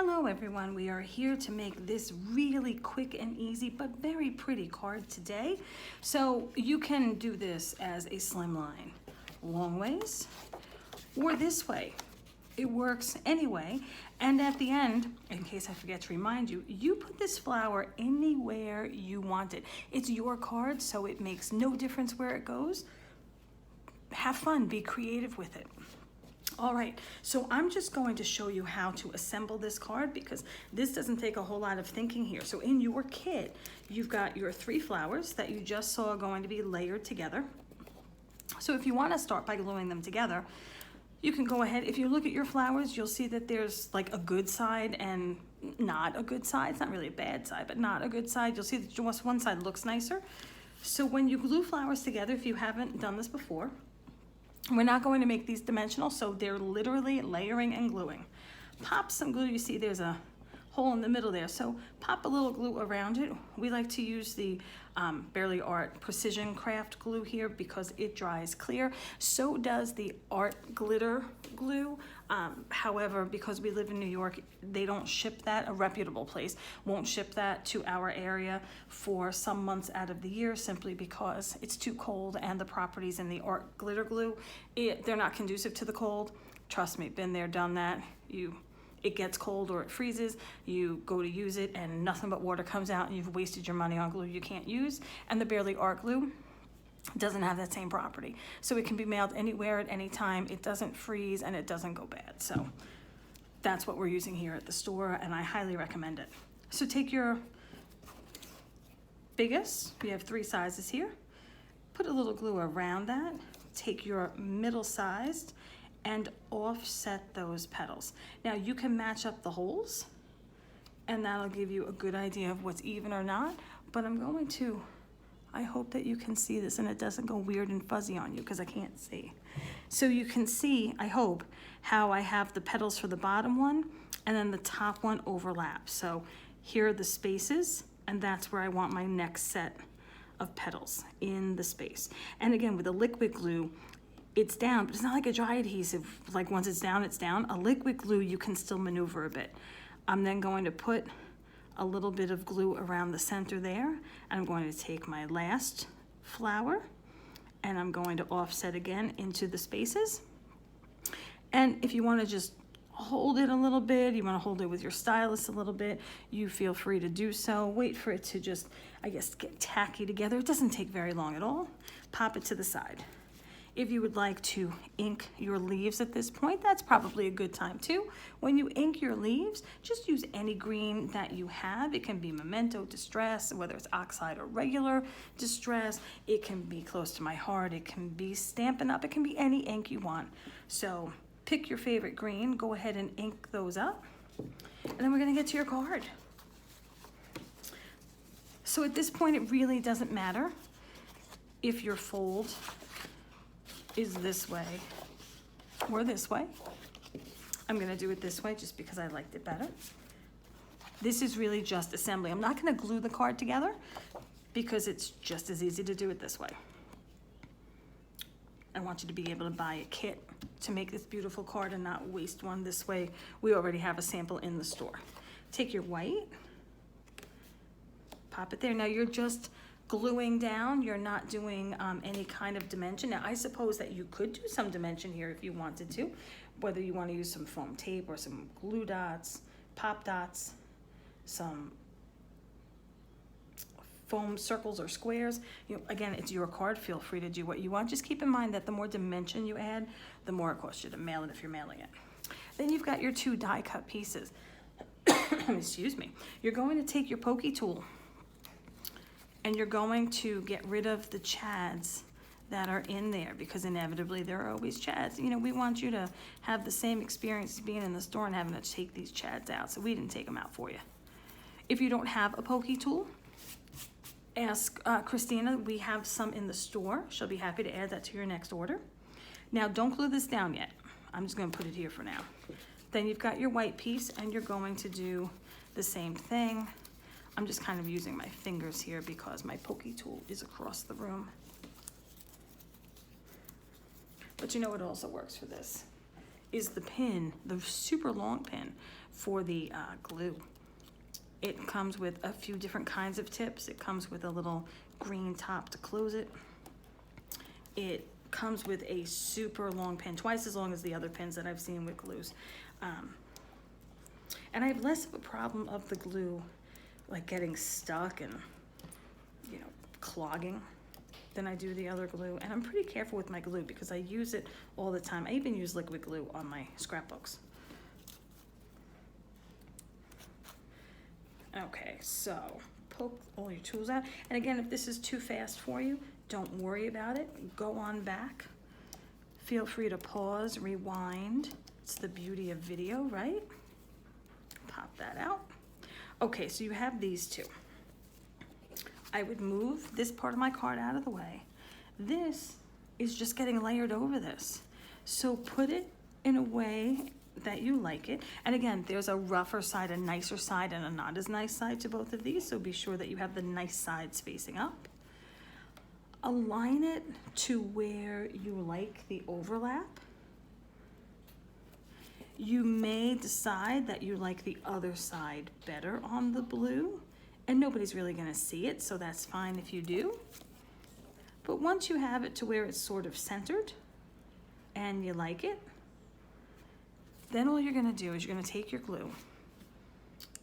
Hello everyone, we are here to make this really quick and easy but very pretty card today. So you can do this as a slim line, long ways, or this way. It works anyway. And at the end, in case I forget to remind you, you put this flower anywhere you want it. It's your card, so it makes no difference where it goes. Have fun, be creative with it. All right, so I'm just going to show you how to assemble this card because this doesn't take a whole lot of thinking here. So in your kit, you've got your 3 flowers that you just saw going to be layered together. So if you want to start by gluing them together, you can go ahead. If you look at your flowers, you'll see that there's like a good side and not a good side. It's not really a bad side, but not a good side. You'll see that just one side looks nicer. So when you glue flowers together, if you haven't done this before, we're not going to make these dimensional, so they're literally layering and gluing. Pop some glue. You see there's a hole in the middle there, so pop a little glue around it. We like to use the Barely Art Precision Craft glue here because it dries clear. So does the Art Glitter glue. However, because we live in New York, they don't ship that. A reputable place won't ship that to our area for some months out of the year simply because it's too cold and the properties in the Art Glitter glue, they're not conducive to the cold. Trust me, been there, done that. It gets cold or it freezes, you go to use it and nothing but water comes out and you've wasted your money on glue you can't use. And the Barely Art glue doesn't have that same property. So it can be mailed anywhere at any time. It doesn't freeze and it doesn't go bad. So that's what we're using here at the store and I highly recommend it. So take your biggest, we have 3 sizes here, put a little glue around that, take your middle sized and offset those petals. Now you can match up the holes and that'll give you a good idea of what's even or not, but I hope that you can see this and it doesn't go weird and fuzzy on you because I can't see. So you can see, I hope, how I have the petals for the bottom one and then the top one overlaps. So here are the spaces and that's where I want my next set of petals in the space. And again, with the liquid glue, it's down, but it's not like a dry adhesive. Like once it's down, it's down. A liquid glue, you can still maneuver a bit. I'm then going to put a little bit of glue around the center there. And I'm going to take my last flower and I'm going to offset again into the spaces. And if you want to just hold it a little bit, you want to hold it with your stylus a little bit, you feel free to do so. Wait for it to just, I guess, get tacky together. It doesn't take very long at all. Pop it to the side. If you would like to ink your leaves at this point, that's probably a good time too. When you ink your leaves, just use any green that you have. It can be Memento Distress, whether it's oxide or regular distress. It can be Close to My Heart. It can be Stampin' Up. It can be any ink you want. So pick your favorite green, go ahead and ink those up. And then we're gonna get to your card. So at this point, it really doesn't matter if your fold is this way or this way. I'm gonna do it this way just because I liked it better. This is really just assembly. I'm not gonna glue the card together because it's just as easy to do it this way. I want you to be able to buy a kit to make this beautiful card and not waste one this way. We already have a sample in the store. Take your white, pop it there. Now you're just gluing down, you're not doing any kind of dimension. Now I suppose that you could do some dimension here if you wanted to, whether you want to use some foam tape or some glue dots, pop dots, some foam circles or squares. Again, it's your card, feel free to do what you want. Just keep in mind that the more dimension you add, the more it costs you to mail it if you're mailing it. Then you've got your 2 die cut pieces. Excuse me. You're going to take your pokey tool and you're going to get rid of the chads that are in there because inevitably there are always chads. We want you to have the same experience as being in the store and having to take these chads out, so we didn't take them out for you. If you don't have a pokey tool, ask Christina. We have some in the store. She'll be happy to add that to your next order. Now don't glue this down yet. I'm just gonna put it here for now. Then you've got your white piece and you're going to do the same thing. I'm just kind of using my fingers here because my pokey tool is across the room. But it also works for this. is the pin, the super long pin for the glue. It comes with a few different kinds of tips. It comes with a little green top to close it. It comes with a super long pin, twice as long as the other pins that I've seen with glues. And I have less of a problem of the glue like getting stuck and, you know, clogging than I do the other glue. And I'm pretty careful with my glue because I use it all the time. I even use liquid glue on my scrapbooks. Okay, so poke all your tools out. And again, if this is too fast for you, don't worry about it. Go on back. Feel free to pause, rewind. It's the beauty of video, right? Pop that out. Okay, so you have these two. I would move this part of my card out of the way. This is just getting layered over this. So put it in a way that you like it. And again, there's a rougher side, a nicer side, and a not as nice side to both of these. So be sure that you have the nice sides facing up. Align it to where you like the overlap. You may decide that you like the other side better on the blue, and nobody's really gonna see it, so that's fine if you do. But once you have it to where it's sort of centered and you like it, then all you're gonna do is you're gonna take your glue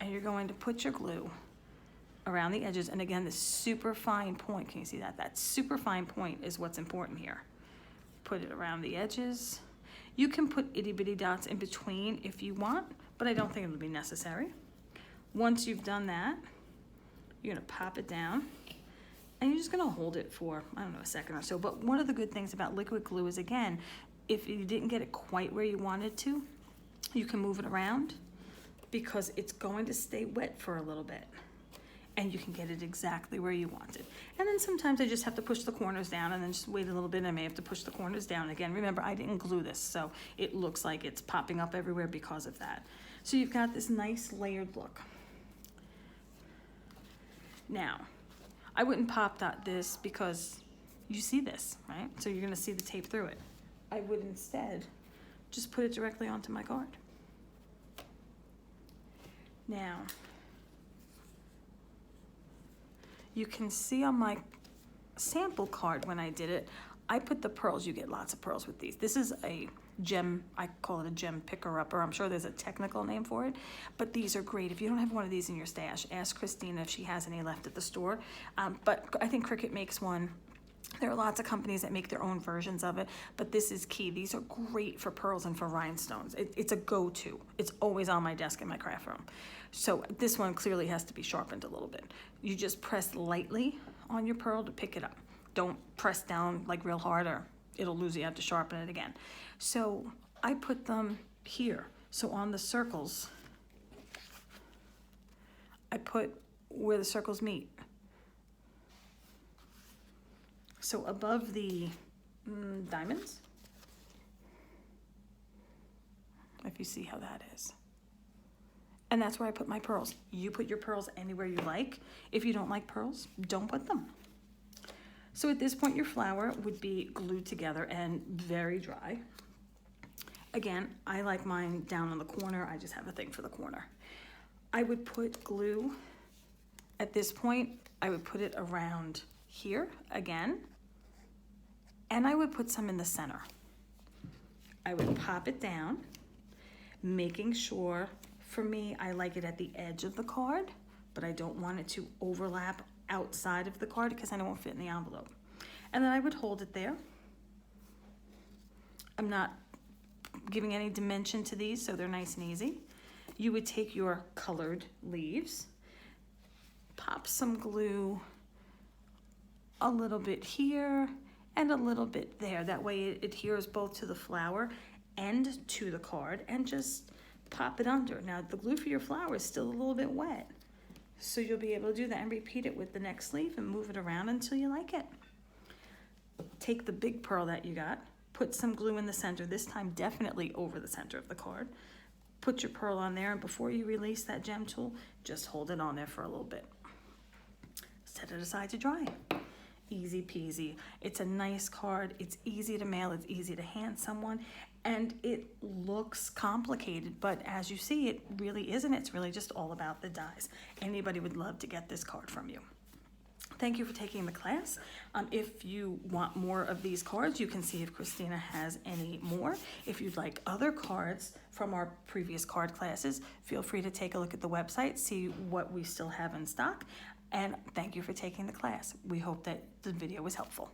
and you're going to put your glue around the edges. And again, this super fine point, can you see that? That super fine point is what's important here. Put it around the edges. You can put itty bitty dots in between if you want, but I don't think it'll be necessary. Once you've done that, you're gonna pop it down and you're just gonna hold it for, I don't know, a second or so. But one of the good things about liquid glue is, again, if you didn't get it quite where you wanted to, you can move it around because it's going to stay wet for a little bit and you can get it exactly where you want it. And then sometimes I just have to push the corners down and then just wait a little bit and I may have to push the corners down again. Remember, I didn't glue this, so it looks like it's popping up everywhere because of that. So you've got this nice layered look. Now, I wouldn't pop dot this because you see this, right? So you're gonna see the tape through it. I would instead just put it directly onto my card. Now, you can see on my sample card when I did it, I put the pearls. You get lots of pearls with these. This is a gem, I call it a gem picker-upper. I'm sure there's a technical name for it, but these are great. If you don't have one of these in your stash, ask Christina if she has any left at the store. But I think Cricut makes one. There are lots of companies that make their own versions of it, but this is key. These are great for pearls and for rhinestones. It's a go-to. It's always on my desk in my craft room. So this one clearly has to be sharpened a little bit. You just press lightly on your pearl to pick it up. Don't press down like real hard or it'll lose you. You have to sharpen it again. So I put them here. So on the circles, I put where the circles meet. So above the diamonds, if you see how that is. And that's where I put my pearls. You put your pearls anywhere you like. If you don't like pearls, don't put them. So at this point, your flower would be glued together and very dry. Again, I like mine down on the corner. I just have a thing for the corner. I would put glue, at this point, I would put it around here again, and I would put some in the center. I would pop it down, making sure, for me, I like it at the edge of the card, but I don't want it to overlap outside of the card because then it won't fit in the envelope. And then I would hold it there. I'm not giving any dimension to these, so they're nice and easy. You would take your colored leaves, pop some glue a little bit here and a little bit there. That way it adheres both to the flower and to the card, and just pop it under. Now the glue for your flower is still a little bit wet, so you'll be able to do that and repeat it with the next leaf and move it around until you like it. Take the big pearl that you got, put some glue in the center, this time definitely over the center of the card. Put your pearl on there, and before you release that gem tool, just hold it on there for a little bit. Set it aside to dry. Easy peasy. It's a nice card. It's easy to mail. It's easy to hand someone. And it looks complicated, but as you see, it really isn't. It's really just all about the dies. Anybody would love to get this card from you. Thank you for taking the class. If you want more of these cards, you can see if Christina has any more. If you'd like other cards from our previous card classes, feel free to take a look at the website, see what we still have in stock. And thank you for taking the class. We hope that the video was helpful.